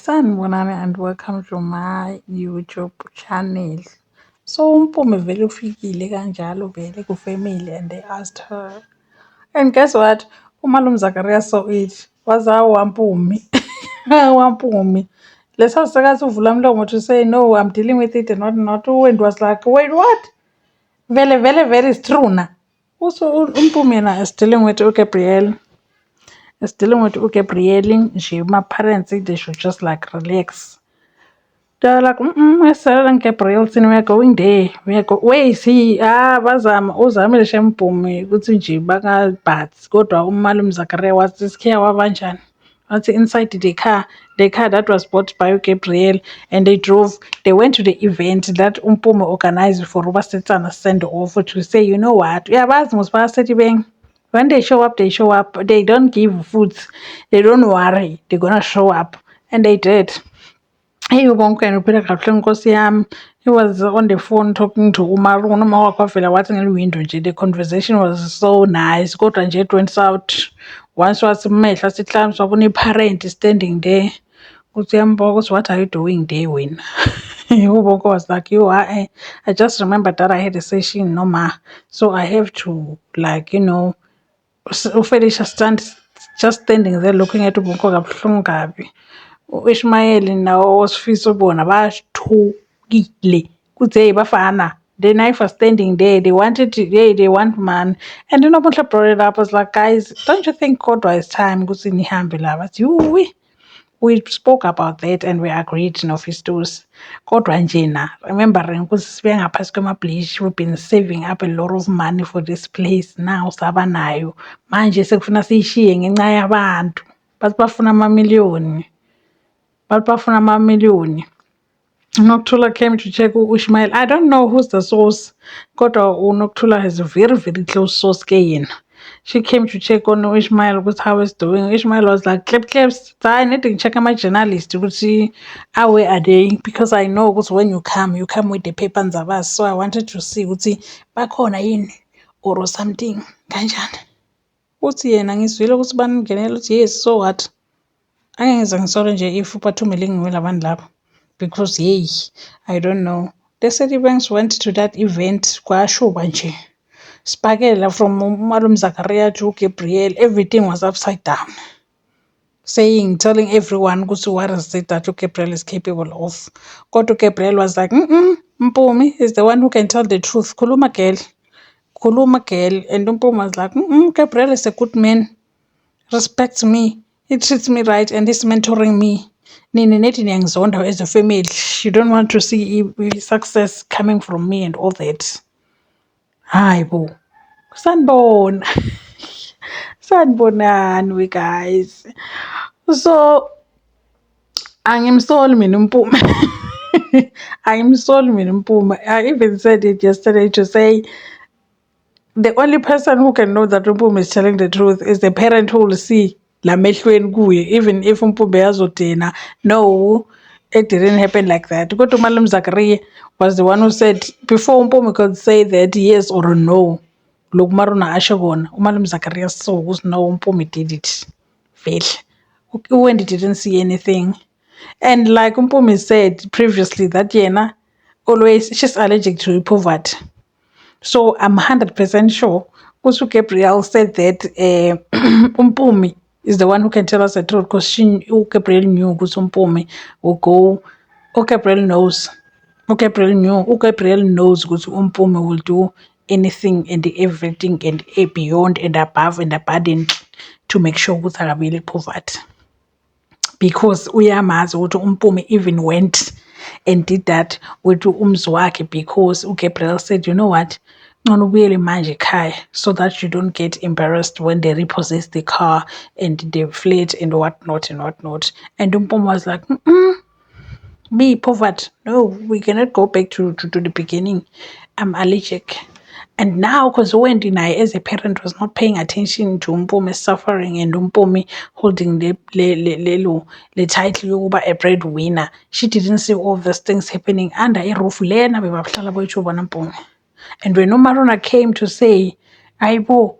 Sanibonani and welcome to my YouTube channel. So uMpumi vele ufikile kanjalo vele ku-family and they asked her. And guess what? Umalume Zacharias saw it. Waza wampumi. Wampumi. Leso sekathi uvula umlomo to say no, I'm dealing with it and not. And was like, wait, what? Vele is true na. Also uMpumi yena is dealing with Gabrielle. Is dealing with Gabrielle. My parents they should just like relax. They're like, we're selling Gabriel, we're going there. Where is he? Uzamile shempumi ukuthi nje bangabhathi kodwa umalume Zakaria wathi sikhiya wabanjani. Wathi inside the car that was bought by Gabriel and they went to the event that umpumi organized for Ubasetsana send off to say, you know what? Yeah, when they show up, They don't give foods. They don't worry. They're gonna show up. And they did. Hey bonke uphila kahle nkosi yami. He was on the phone talking to uMaru. Noma wakwavela wathi ngeliwindo nje. The conversation was so nice. Kodwa nje it went out. Once wathi mehla sihlanu wabona i-parent standing there. Kuthi yambo ukuthi what are you doing there wena? Ubonke was like, I just remembered that I had a session noma. So I have to like, uFelicia just standing there looking at ubonke kabuhlungu kabi. U-Ishmael nawo Sifiso bona bathukile kuthi hey bafana the knife was standing there they want man and uNobuhle brought it up. I was like, guys, don't you think kodwa it's time ukuthi nihambe la bathi we spoke about that and we agreed noFistos kodwa nje na remembering ukuthi sibe ngaphasi kwemableach, we've been saving up a lot of money for this place now sabanayo manje sekufuna siyishiye ngenxa yabantu bathi bafuna amamiliyoni. But bafuna amamiliyoni. Nokuthula came to check Ishmael. I don't know who's the source. Kodwa uNokuthula has a very close source ke yena. She came to check on Ishmael with how he's doing. Ishmael was like, claps. I need to check my journalist to see how where are they because I know because when you come with the paper and zabas. So I wanted to see ukuthi bakhona yini or something kanjani. Uthi yena ngizwile ukuthi bangenela uthi yes so what? Angeke ngisole nje if uPathumile ngiwela abantu lapho because hey I don't know. The city banks went to that event kwashuba nje. Sibhakela from umalume Zakaria to Gabriel, everything was upside down. Telling everyone ukuthi what is it that Gabriel is capable of. Kodwa Gabriel was like, Mpumi is the one who can tell the truth. Khuluma girl. And Mpumi was like, Gabriel is a good man. Respects me. He treats me right and he's mentoring me. Nini neti niyangizonda as a family. You don't want to see success coming from me and all that. Hayi bo. Sanibona. Sanibonani we guys. So angimsoli mina uMpumi. Angimsoli mina uMpumi. I even said it yesterday to say the only person who can know that uMpumi is telling the truth is the parent who will see lamehlweni kuye, even if uMpumi yazodina. No, it didn't happen like that. Kodwa uMalume Zakaria was the one who said before uMpumi could say that yes or no. Loku maruna asho kona uMalume Zakaria saw ukuthi no uMpumi did it. Vele. When didn't see anything. And like uMpumi said previously that yena always she's allergic to poverty. So I'm 100% sure Kusu Gabriel said that Umpumi is the one who can tell us the truth because Gabriel knew Kusu Umpumi will go. Gabriel knows. Gabriel knows Kusu Umpumi will do anything and everything and beyond and above and abundant to make sure ukuthi akabili poverty. Because uyamazi ukuthi uMpumi even went and did that with umzi wakhe because uGabriel said, you know what, ngcono ubuyele manje ekhaya so that you don't get embarrassed when they repossess the car and the flat and whatnot. And uMpumi was like, me poverty, no, we cannot go back to the beginning. I'm allergic. And now, because Wendy and I, as a parent, was not paying attention to Umpumi's suffering and Umpumi holding the title yokuba a breadwinner, she didn't see all these things happening under a roof. And when Umaruna came to say, Aibo,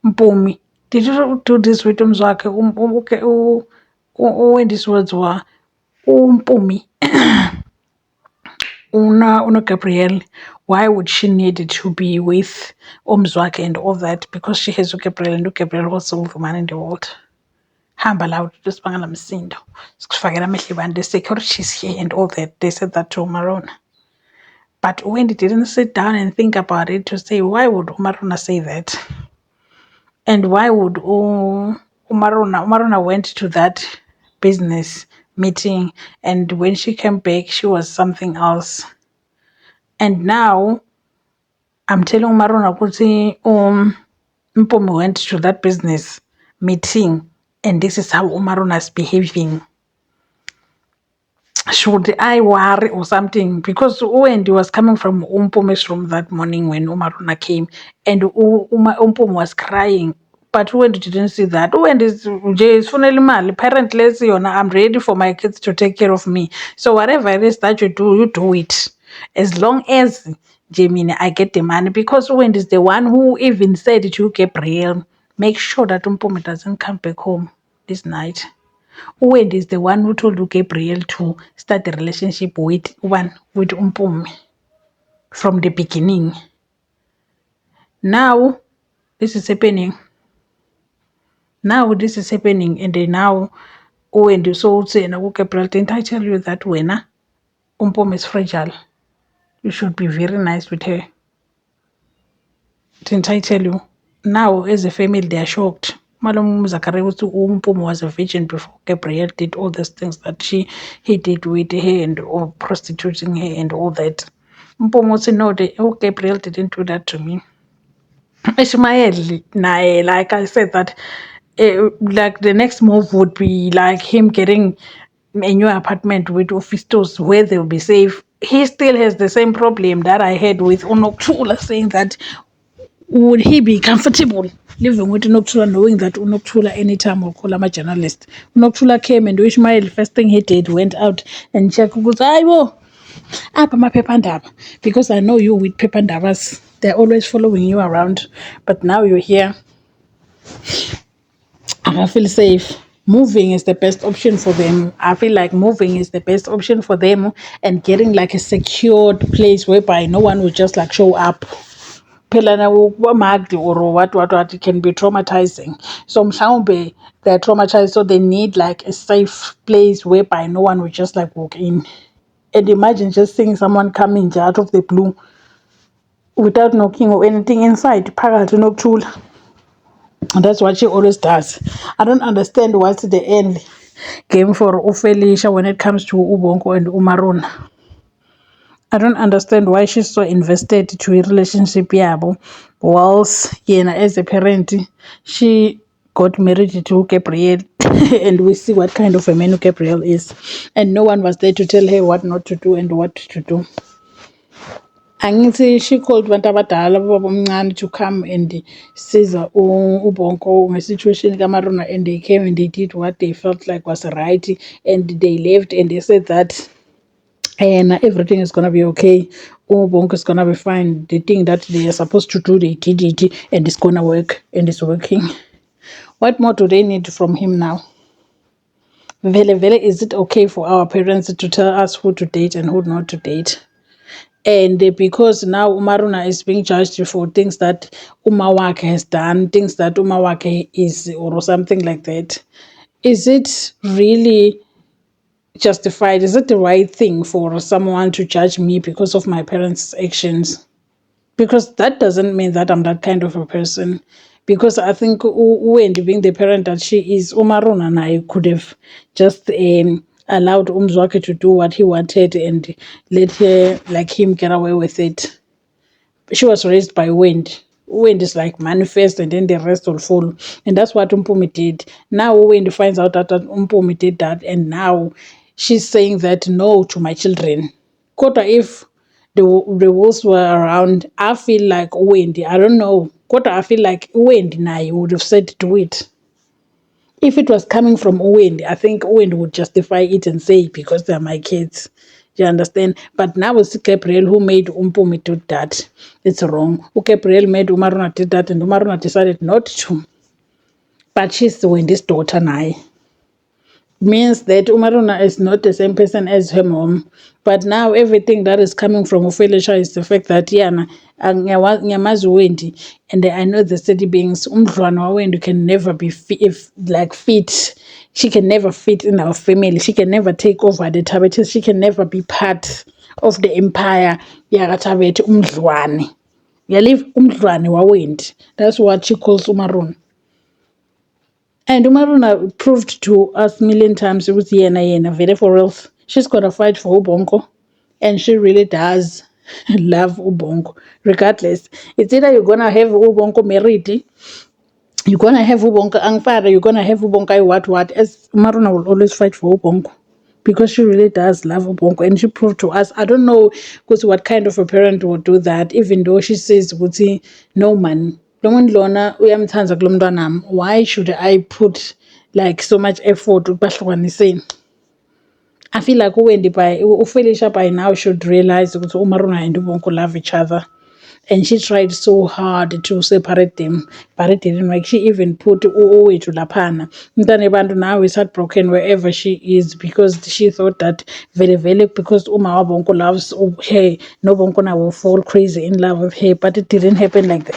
Mpumi, did you do this with Umzwake? When these words were, uMpumi Gabrielle, why would she need to be with Omzwake and all that? Because she has uGabrielle, and uGabrielle holds all the money in the world. Hamba la sibangela msindo. Sikufakela amehlo abantu, the securities here and all that. They said that to Umarona. But Wendy didn't sit down and think about it to say, why would Umarona say that? And why would Umarona went to that business meeting, and when she came back, she was something else. And now I'm telling Umarona ukuthi Mpumi went to that business meeting, and this is how Umarona is behaving. Should I worry or something? Because Wendy was coming from Umpumi's room that morning when Umaruna came, and Umpumi was crying. But Wendy didn't see that. Wendy is funny mal. Apparently, I'm ready for my kids to take care of me. So whatever it is that you do it. As long as Jamie, I get the money. Because Wendy is the one who even said to Gabriel, make sure that Umpumi doesn't come back home this night. Wendy is the one who told Gabriel to start the relationship with Mpumi from the beginning. Now this is happening. And then now Wendy so say Gabriel, didn't I tell you that when Mpumi is fragile? You should be very nice with her. Didn't I tell you? Now as a family they are shocked. Malum Zakaria was a virgin before Gabriel did all these things that he did with her and or prostituting her and all that. Mpumo said, no, Gabriel didn't do that to me. Ishmael, like I said, that like the next move would be like him getting a new apartment with Ofistos where they'll be safe. He still has the same problem that I had with Unoktula, saying that would he be comfortable living with Unoktula, knowing that Unoktula anytime will call him a journalist? Unoktula came and Ishmael, first thing he did, went out and checked, because I know you with Pepandavas. They're always following you around. But now you're here. I feel safe. Moving is the best option for them. I feel like moving is the best option for them, and getting like a secured place whereby no one will just like show up. Pelana or what it can be traumatizing. So they're traumatized, so they need like a safe place whereby no one will just like walk in. And imagine just seeing someone coming out of the blue without knocking or anything inside. Phakathi nokuthula. And that's what she always does. I don't understand what's the end game for Felicia when it comes to Ubongo and Umarona. I don't understand why she's so invested to a relationship yabo. Whilst Yena as a parent, she got married to Gabriel and we see what kind of a man Gabriel is. And no one was there to tell her what not to do and what to do. Angithi she called abantu abadala babomncane to come and siza uBonko ngesituation kaMarona, and they came and they did what they felt like was right, and they left and they said that and everything is gonna be okay. Bonk is gonna be fine. The thing that they are supposed to do, they did it, and it's gonna work, and it's working. What more do they need from him now? Vele, is it okay for our parents to tell us who to date and who not to date? And because now Umaruna is being judged for things that Umawake has done, things that Umawake is, or something like that. Is it really justified? Is it the right thing for someone to judge me because of my parents' actions? Because that doesn't mean that I'm that kind of a person. Because I think Wendy, being the parent that she is, Umarona and I could have just allowed Umzwake to do what he wanted and let her, like him, get away with it. She was raised by Wind. Wind is like manifest and then the rest will follow. And that's what Mpumi did. Now Wind finds out that Mpumi did that, and now she's saying that no to my children. Kota, if the wolves were around, I feel like Wind, I don't know. Kota, I feel like Wind and I would have said do it. If it was coming from Owen, I think Owen would justify it and say, because they're my kids. You understand? But now it's Gabriel who made Mpumi do that. It's wrong. Gabriel made Umaruna did that, and Umaruna decided not to. But she's Wendy's daughter now. means that Umaruna is not the same person as her mom. But now everything that is coming from Ophelia is the fact that Yana ngiyamazi uWendy, and I know the steady beings umdlwana waWendy can never be fit. She can never fit in our family. She can never take over the Tabetes. She can never be part of the empire. Yakatabete umdlwane. Yalive umdlwane waWendy. That's what she calls Umaruna. And Umaruna proved to us million times it was yena very for real. She's gonna fight for Ubongo, and she really does love Ubongo. Regardless, it's either you're gonna have Ubongo married, you're gonna have Ubongo angfara, you're gonna have Ubongo what. As Umaruna will always fight for Ubongo. Because she really does love Ubongo, and she proved to us. I don't know because what kind of a parent would do that, even though she says, no man. Why should I put like so much effort ukubahlukaniseni? I feel like Felicia by now should realize that Umaruna and Ubongo love each other. And she tried so hard to separate them, but it didn't work. She even put Uwethu Lapana. Mntane bantu now is heartbroken wherever she is because she thought that very because Uma Bonko loves her, no Bonko will fall crazy in love with her, but it didn't happen like that.